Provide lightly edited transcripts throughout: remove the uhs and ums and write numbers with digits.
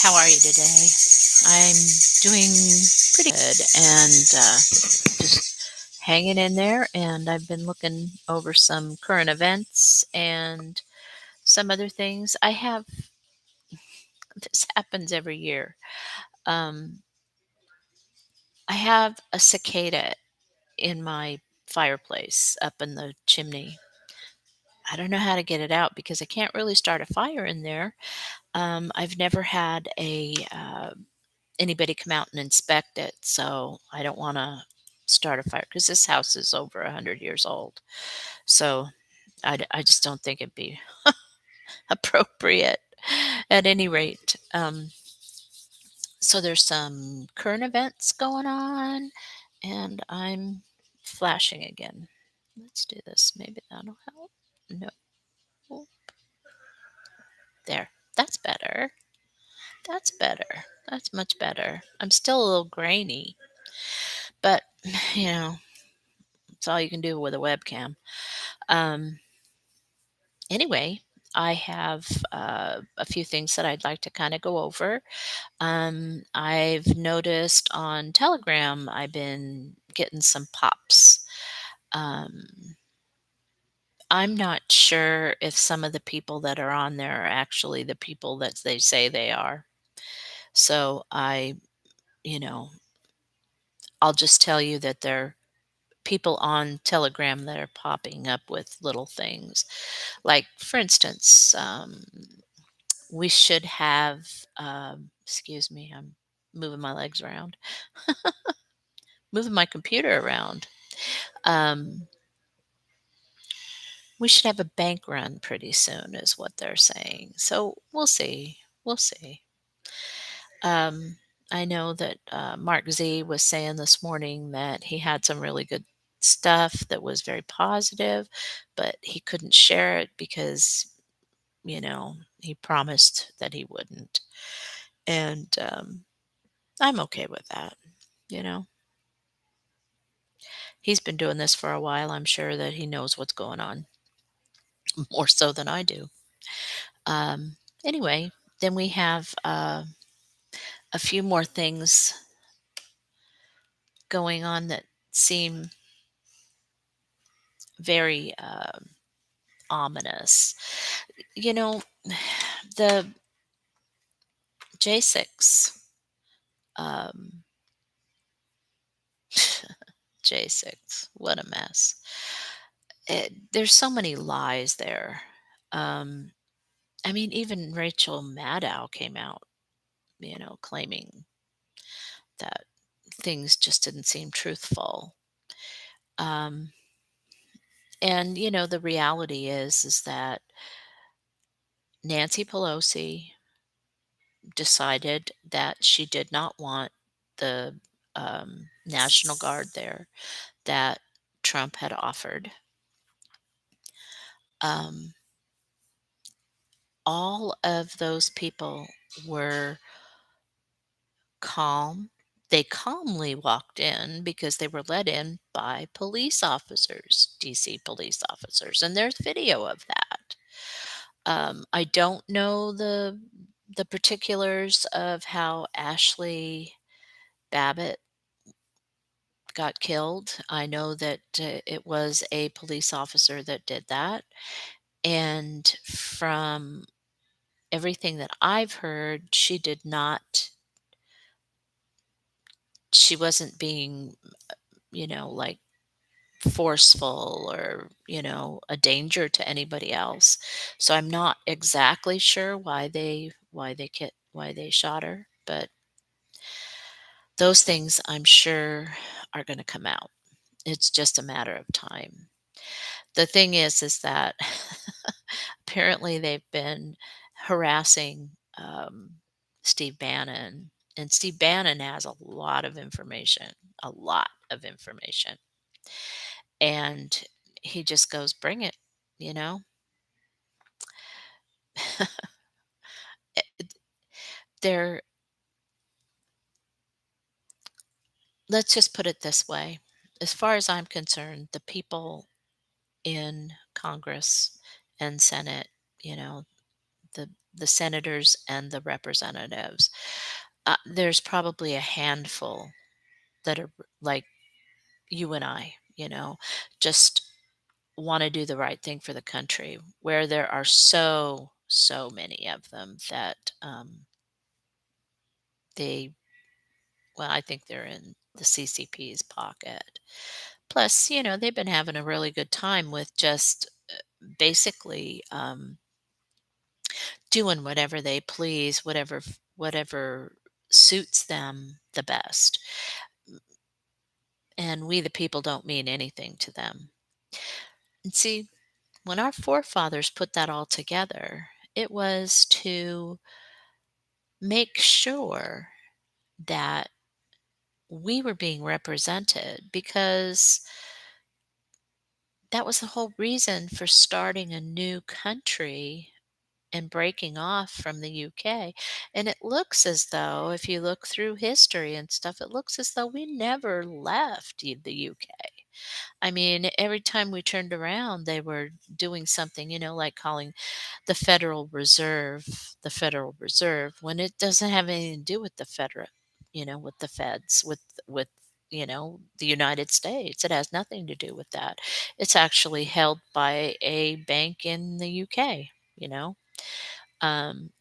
How are you today? I'm doing pretty good and just hanging in there. And I've been looking over some current events and some other things. This happens every year. Um, I have a cicada in my fireplace up in the chimney. I don't know how to get it out because I can't really start a fire in there. I've never had a anybody come out and inspect it. So I don't want to start a fire because this house is over 100 years old. So I just don't think it'd be appropriate at any rate. So there's some current events going on, and I'm flashing again. Let's do this. Maybe that'll help. No, there. That's better. That's better. That's much better. I'm still a little grainy, but you know, it's all you can do with a webcam. Um, Anyway, I have a few things that I'd like to kind of go over. I've noticed on Telegram, I've been getting some pops. Um, I'm not sure if some of the people that are on there are actually the people that they say they are. So you know, I'll just tell you that they're people on Telegram that are popping up with little things. Like, for instance, we should have, excuse me, I'm moving my legs around, moving my computer around. Um, we should have a bank run pretty soon, is what they're saying. So we'll see. We'll see. Um, I know that Mark Z was saying this morning that he had some really good stuff that was very positive, but he couldn't share it because, he promised that he wouldn't. And I'm okay with that. You know, he's been doing this for a while. I'm sure that he knows what's going on more so than I do. Anyway, then we have a few more things going on that seem very ominous. You know, the J6, um, J6, what a mess. There's so many lies there. Um, I mean, even Rachel Maddow came out, claiming that things just didn't seem truthful. Um, and the reality is that Nancy Pelosi decided that she did not want the National Guard there that Trump had offered. Um, all of those people were calm. They calmly walked in because they were let in by police officers, DC police officers, and there's video of that. I don't know the particulars of how Ashley Babbitt got killed. I know that it was a police officer that did that, and from everything that I've heard, she wasn't being, like forceful or, a danger to anybody else. So I'm not exactly sure why they shot her, but those things I'm sure are going to come out. It's just a matter of time. The thing is that apparently they've been harassing Steve Bannon, and Steve Bannon has a lot of information, and he just goes, "Bring it," you know. It- They're Let's just put it this way: as far as I'm concerned, the people in Congress and Senate, you know, the the senators and the representatives. There's probably a handful that are like you and I, just want to do the right thing for the country, where there are so many of them that they, well, I think they're in the CCP's pocket. Plus, they've been having a really good time with just basically doing whatever they please, whatever suits them the best. And we, the people, don't mean anything to them. And see, when our forefathers put that all together, it was to make sure that we were being represented, because that was the whole reason for starting a new country and breaking off from the UK. And it looks as though, if you look through history and stuff, it looks as though we never left the UK. I mean, every time we turned around, they were doing something, like calling the Federal Reserve, when it doesn't have anything to do with the federal, with the feds, with the United States. It has nothing to do with that. It's actually held by a bank in the UK,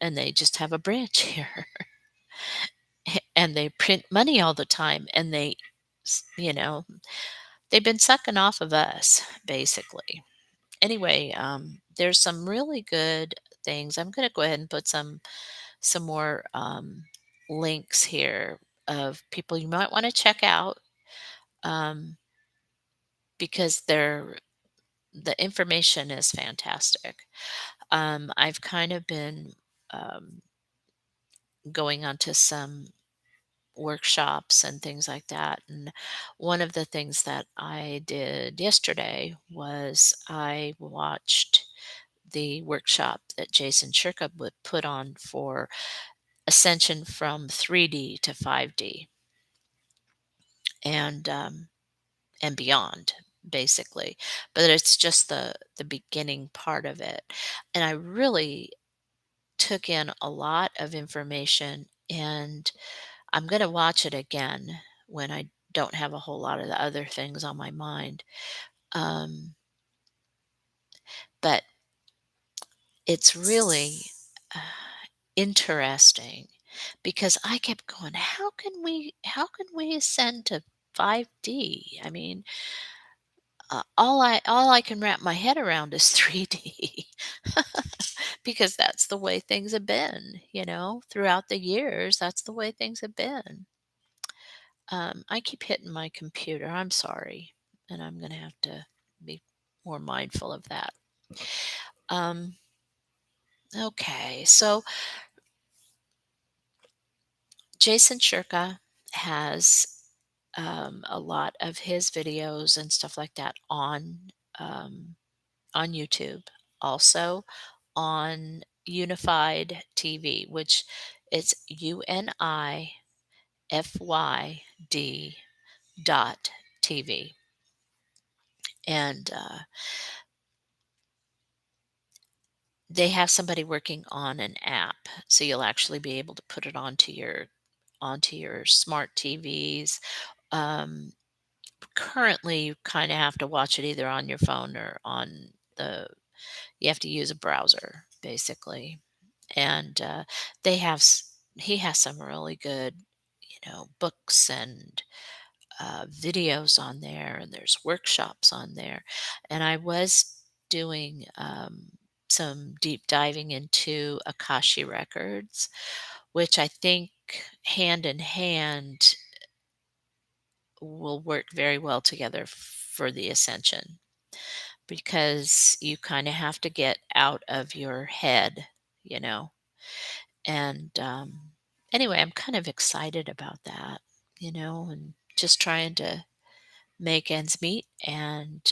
and they just have a branch here. And they print money all the time, and s- you know, they've been sucking off of us, basically. Anyway, there's some really good things. I'm going to go ahead and put some more links here of people you might want to check out, um, because the information is fantastic. I've kind of been um, going onto some workshops and things like that. And one of the things that I did yesterday was I watched the workshop that Jason Shurka would put on for Ascension from 3D to 5D, and beyond, basically. But it's just the beginning part of it, and I really took in a lot of information, and I'm going to watch it again when I don't have a whole lot of the other things on my mind. Um, but it's really uh, interesting, because I kept going, how can we ascend to 5D? I mean, all I can wrap my head around is 3D, because that's the way things have been, throughout the years. That's the way things have been. I keep hitting my computer. I'm sorry, and I'm going to have to be more mindful of that. Um, okay, so Jason Shurka has a lot of his videos and stuff like that um, on YouTube, also on Unified TV, which it's UNIFYD.TV, and they have somebody working on an app, so you'll actually be able to put it onto your smart TVs. Um, Currently, you kind of have to watch it either on your phone or on the. You have to use a browser, basically, and he has some really good, books and videos on there, and there's workshops on there. And I was doing some deep diving into Akashi records, which I think hand in hand will work very well together for the ascension, because you kind of have to get out of your head, you know. And anyway, I'm kind of excited about that, and just trying to make ends meet, and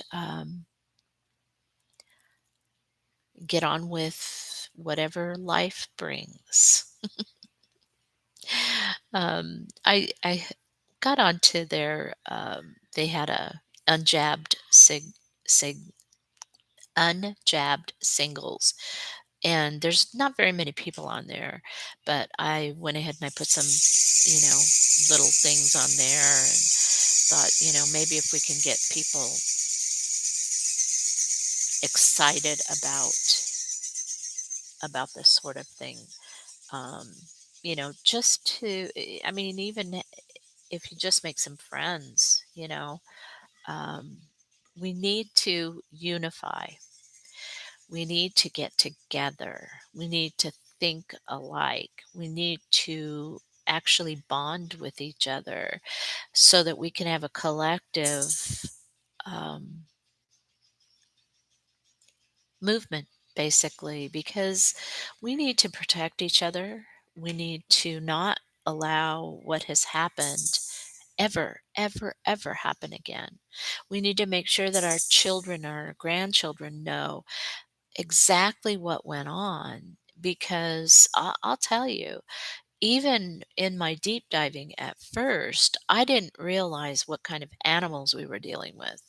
get on with whatever life brings. I got onto their they had a unjabbed sig sig unjabbed singles and there's not very many people on there, but I went ahead and I put some, little things on there and thought, maybe if we can get people excited about this sort of thing, um, just I mean, even if you just make some friends, um, we need to unify. We need to get together. We need to think alike. We need to actually bond with each other so that we can have a collective um, movement, basically, because we need to protect each other. We need to not allow what has happened ever, ever, ever happen again. We need to make sure that our children, our grandchildren know exactly what went on because I'll tell you, even in my deep diving at first, I didn't realize what kind of animals we were dealing with.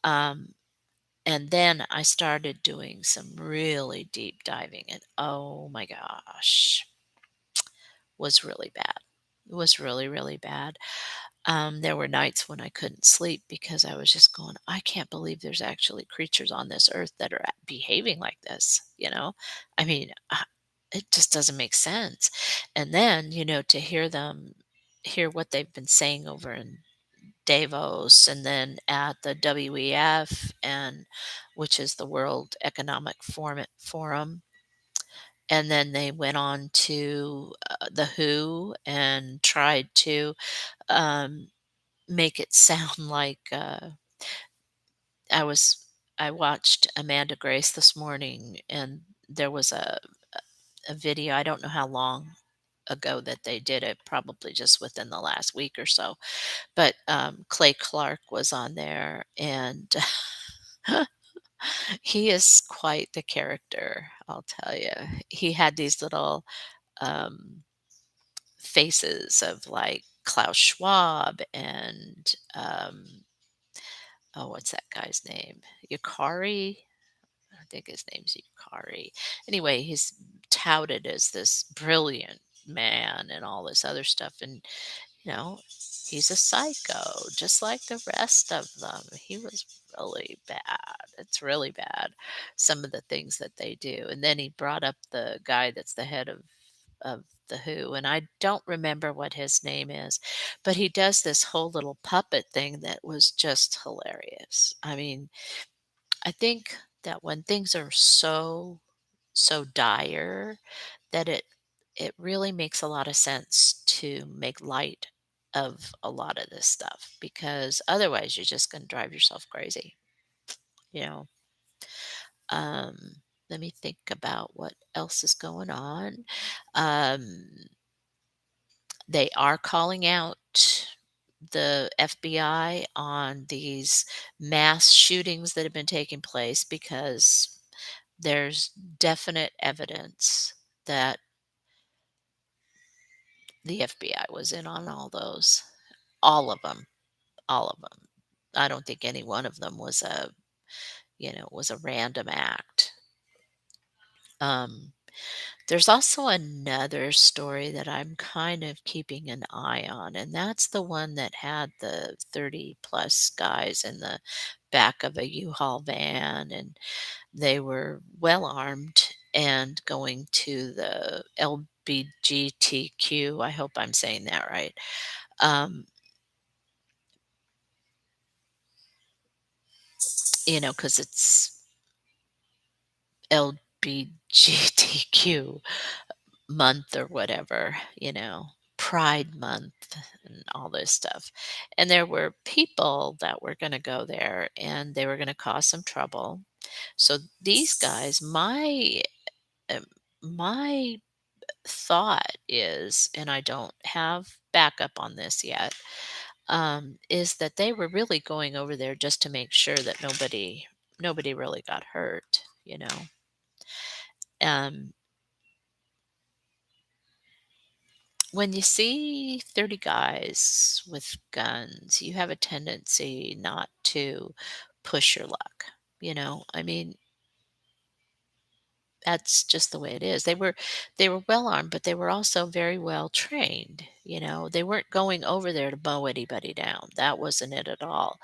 Um, and then I started doing some really deep diving, and oh my gosh, was really bad. It was really, really bad. There were nights when I couldn't sleep because I was just going, I can't believe there's actually creatures on this earth that are behaving like this. I mean, it just doesn't make sense. And then, to hear what they've been saying over in Davos and then at the WEF, and which is the World Economic Forum. And then they went on to the WHO and tried to um, make it sound like I was. I watched Amanda Grace this morning, and there was a video. I don't know how long ago that they did it, probably just within the last week or so. But Clay Clark was on there, and he is quite the character, I'll tell you. He had these little um, faces of like Klaus Schwab and oh, what's that guy's name? Yukari. I think his name's Yukari. Anyway, he's touted as this brilliant man and all this other stuff. And, you know, he's a psycho, just like the rest of them. He was really bad. It's really bad, some of the things that they do. And then he brought up the guy that's the head of the Who, and I don't remember what his name is, but he does this whole little puppet thing that was just hilarious. I mean, I think that when things are so dire that it really makes a lot of sense to make light of a lot of this stuff because otherwise you're just going to drive yourself crazy, you know. Um Let me think about what else is going on. Um they are calling out the FBI on these mass shootings that have been taking place because there's definite evidence that the FBI was in on all those. All of them, all of them. I don't think any one of them was a random act. Um, there's also another story that I'm kind of keeping an eye on, and that's the one that had the 30 plus guys in the back of a U-Haul van, and they were well armed and going to the LBGTQ. I hope I'm saying that right. Um, because it's LBGTQ month or whatever, Pride Month and all this stuff. And there were people that were going to go there and they were going to cause some trouble. So these guys, um, my thought is, and I don't have backup on this yet, is that they were really going over there just to make sure that nobody really got hurt. Um, when you see 30 guys with guns, you have a tendency not to push your luck. I mean, That's just the way it is. They were well armed, but they were also very well trained, you know? They weren't going over there to mow anybody down. That wasn't it at all.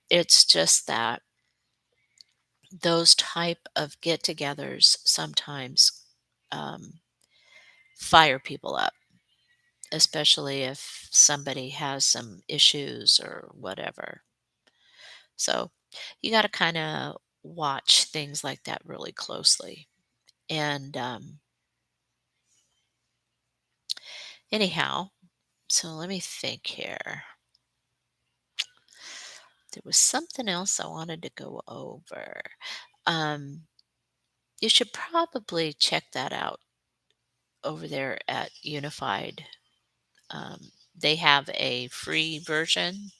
It's just that those type of get-togethers sometimes, um, fire people up, especially if somebody has some issues or whatever. So, you gotta kinda watch things like that really closely. And, anyhow, so let me think here. There was something else I wanted to go over. Um, you should probably check that out over there at Unified. They have a free version,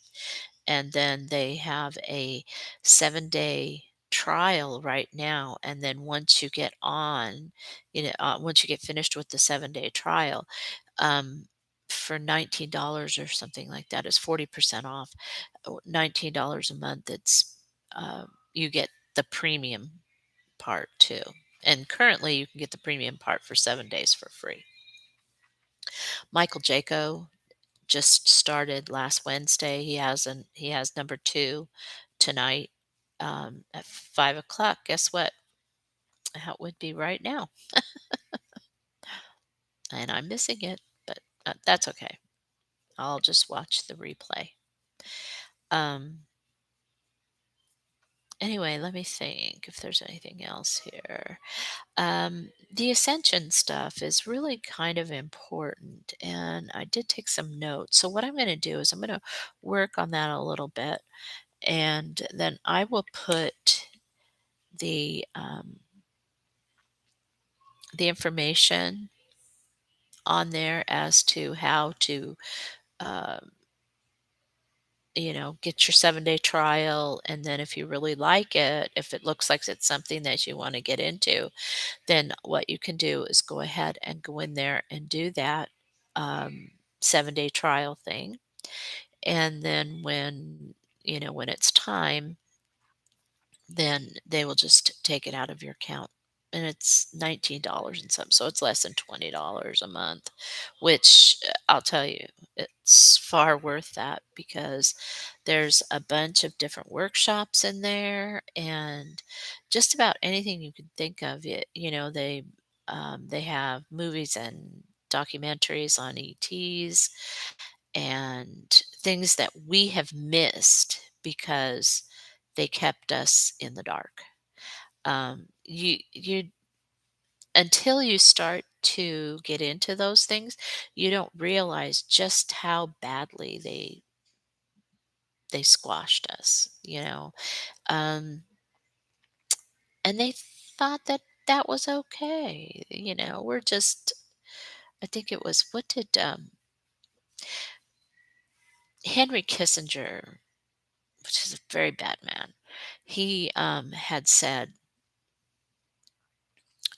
and then they have a 7-day trial right now. And then once you get on, once you get finished with the 7-day trial, um, for $19 or something like that, is 40% off. $19 a month. Uh, you get the premium part too. And currently, you can get the premium part for 7 days for free. Michael Jaco just started last Wednesday. He has number two tonight at 5 o'clock. Guess what? That would be right now, and I'm missing it, but that's okay. I'll just watch the replay. Um, anyway, let me think if there's anything else here. The Ascension stuff is really kind of important, and I did take some notes. So what I'm going to do is I'm going to work on that a little bit, and then I will put the um, the information on there as to how to um, get your 7-day trial. And then if you really like it, if it looks like it's something that you want to get into, then what you can do is go ahead and go in there and do that um, 7-day trial thing. And then when it's time, then they will just take it out of your account. And it's $19 and some, so it's less than $20 a month, which I'll tell you, it's far worth that because there's a bunch of different workshops in there and just about anything you can think of. They have movies and documentaries on ETs and things that we have missed because they kept us in the dark. You until you start to get into those things, you don't realize just how badly they squashed us, um, and they thought that that was okay. We're just. I think it was what did Henry Kissinger, which is a very bad man. He had said,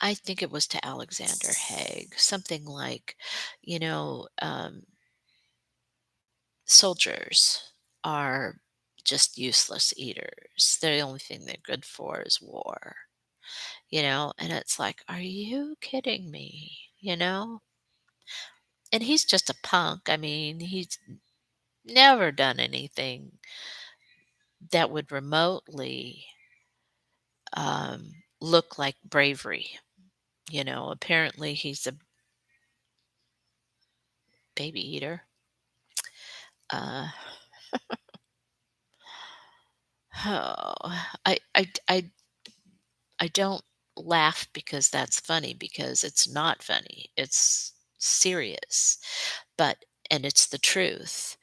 I think it was to Alexander Haig, something like, you know, um, soldiers are just useless eaters. The only thing they're good for is war, and it's like, are you kidding me? And he's just a punk. I mean, he's never done anything that would remotely look like bravery. Apparently he's a baby eater. Uh, oh, I don't laugh because that's funny because it's not funny. It's serious, and it's the truth.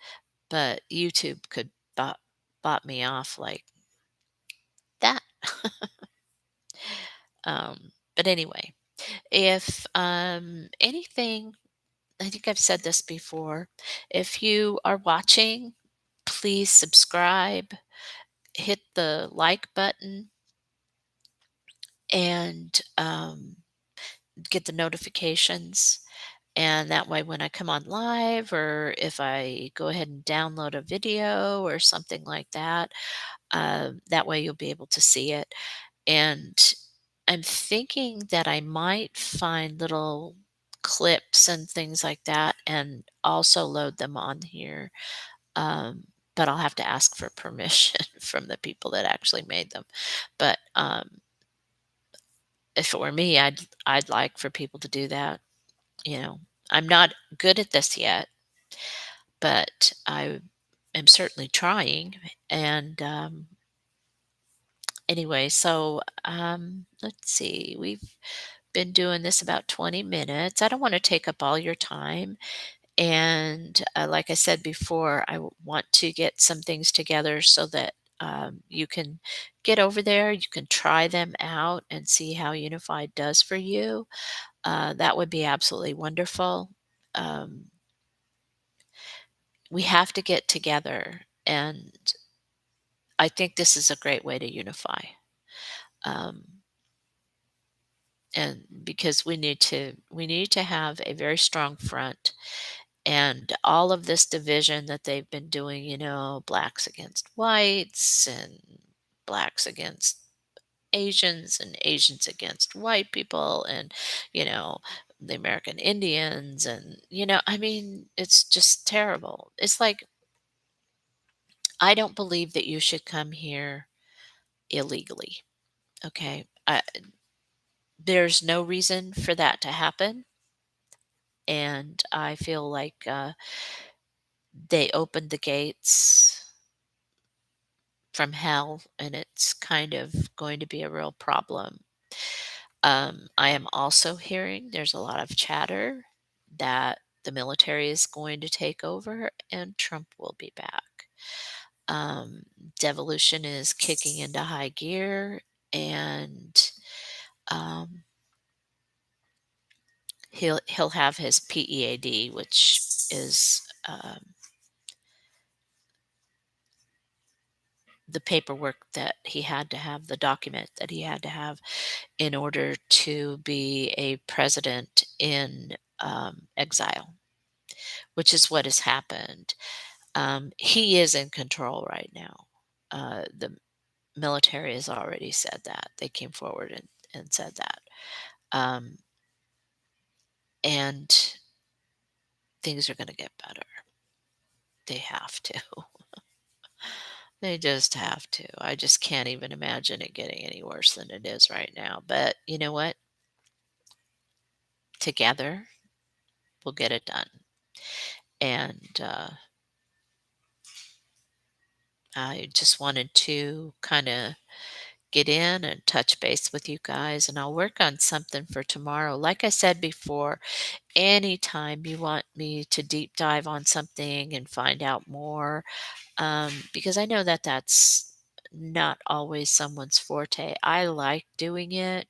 But YouTube could bot me off like that. But anyway, if anything, I think I've said this before. If you are watching, please subscribe, hit the like button, and get the notifications. And that way, when I come on live or if I go ahead and download a video or something like that, that way you'll be able to see it. And I'm thinking that I might find little clips and things like that and also load them on here. Um, but I'll have to ask for permission from the people that actually made them. But if it were me, I'd like for people to do that. You know, I'm not good at this yet, but I am certainly trying. And anyway, so let's see. We've been doing this about 20 minutes. I don't want to take up all your time. And like I said before, want to get some things together so that you can get over there. You can try them out and see how Unified does for you. That would be absolutely wonderful. Um, we have to get together. And I think this is a great way to unify. Um, and because we need to have a very strong front, and all of this division that they've been doing, blacks against whites and blacks against Asians and Asians against white people and you know the American Indians, and I mean, it's just terrible. It's like, I don't believe that you should come here illegally. Okay, there's no reason for that to happen. And I feel like they opened the gates from hell, and it's kind of going to be a real problem. I am also hearing there's a lot of chatter that the military is going to take over and Trump will be back. Um, Devolution is kicking into high gear, and um, he'll have his PEAD, which is the paperwork that he had to have, the document that he had to have in order to be a president in exile, which is what has happened. He is in control right now. The military has already said that. They came forward and said that. Um, and things are going to get better. They have to. They just have to. I just can't even imagine it getting any worse than it is right now. But you know what? Together, we'll get it done. And I just wanted to kind of get in and touch base with you guys, and I'll work on something for tomorrow. Like I said before, anytime you want me to deep dive on something and find out more, because I know that that's not always someone's forte. I like doing it.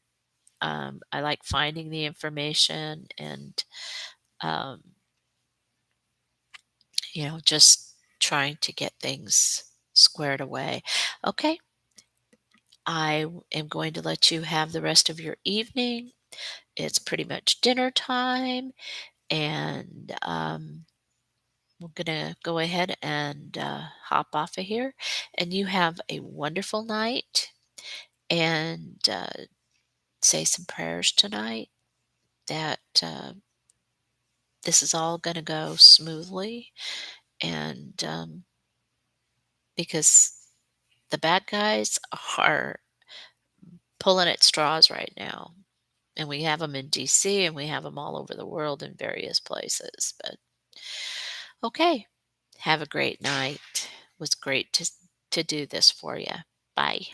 I like finding the information and, um, just trying to get things squared away. Okay, am going to let you have the rest of your evening. It's pretty much dinner time, and we're gonna go ahead and hop off of here. And you have a wonderful night, and say some prayers tonight that this is all gonna go smoothly, and because the bad guys are pulling at straws right now. And we have them in DC, and we have them all over the world in various places. But okay, have a great night. It was great to do this for you. Bye.